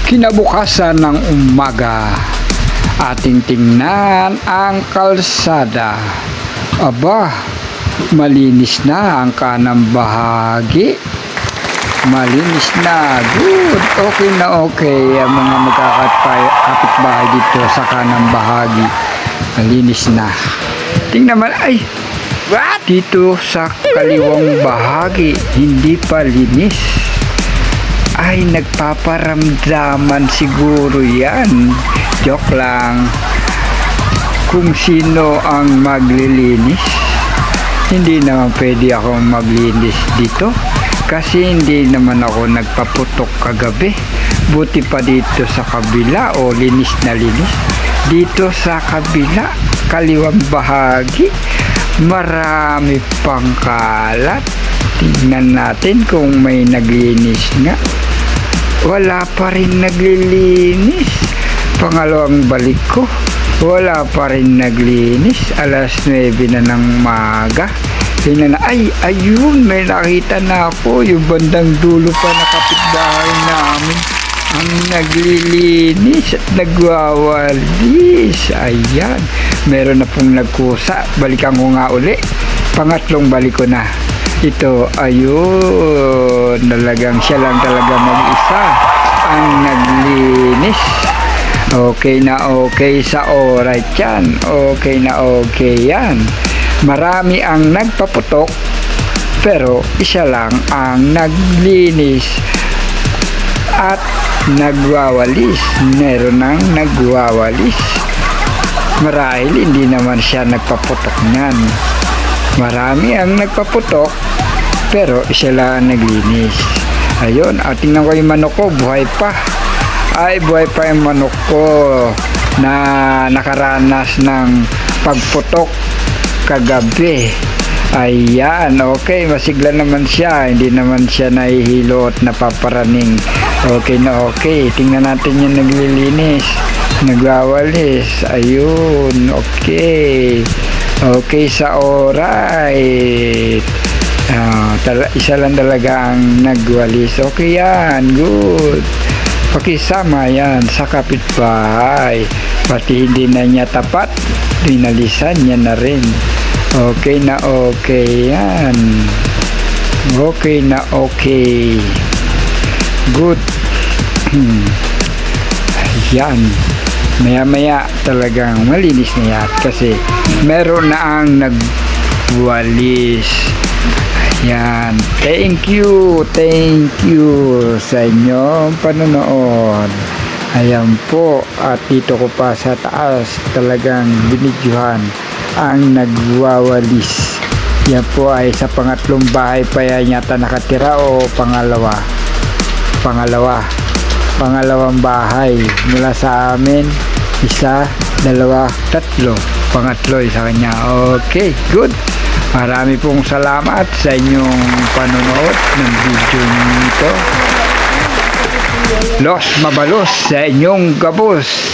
Kinabukasan ng umaga, ating tingnan ang kalsada. Aba, malinis na ang kanang bahagi. Malinis na. Good. Okay na okay ang mga magkakapitbahay dito sa kanang bahagi. Malinis na. Tingnan naman, ay, dito sa kaliwang bahagi, hindi pa linis. Ay, nagpaparamdaman siguro yan. Joke lang. Kung sino ang maglilinis, hindi naman pwede akong maglinis dito kasi hindi naman ako nagpaputok kagabi. Buti pa dito sa kabila, o linis na linis. Dito sa kabila, kaliwang bahagi, marami pang kalat. Tingnan natin kung may naglinis nga. Wala pa rin naglilinis. Pangalawang balik ko, wala pa rin naglinis. Alas 9 na ng maga. Tingnan na, ay, ayun, may nakita na ako. Yung bandang dulo pa na kapitbahay namin ang naglilinis at nagwawalis. Ayan, meron na pong nagkusa. Balikan ko nga uli. Pangatlong balik ko na. Ito, ayun, talagang siya lang talaga mag-isa ang naglinis. Okay na okay sa oras yan. Okay na okay yan. Marami ang nagpaputok, pero isa lang ang naglinis at nagwawalis. Meron nang nagwawalis. Marahil hindi naman siya nagpaputok niyan. Marami ang nagpaputok, pero isa lang ang naglinis. Ayun, tingnan ko yung manok ko, buhay pa. Ay, buhay pa yung manok ko na nakaranas ng pagputok kagabi. Ayan, okay, masigla naman siya. Hindi naman siya nahihilo at napaparaning. Okay na okay. Tingnan natin yung naglilinis, nagwawalis. Ayun, okay. Okay sa oray. Isa lang talaga ang nagwalis. Okay yan, good. Pakisama yan sa kapitbahay. Pati hindi na niya tapat, dinalisan niya na rin. Okay na okay yan. Okay na okay. Good. Yan. Maya-maya talagang malinis na yan kasi meron na ang nagwalis. Yan. Thank you sa inyong panonood. Ayan po, at dito ko pa sa taas talagang binidyohan ang nagwawalis. Yan po ay sa pangatlong bahay pa yan yata nakatira, o pangalawang bahay mula sa amin. Isa, dalawa, tatlo. Pangatlo sa kanya. Okay, good. Marami pong salamat sa inyong panonood ng video nito. Los mabalos sa inyong gabos.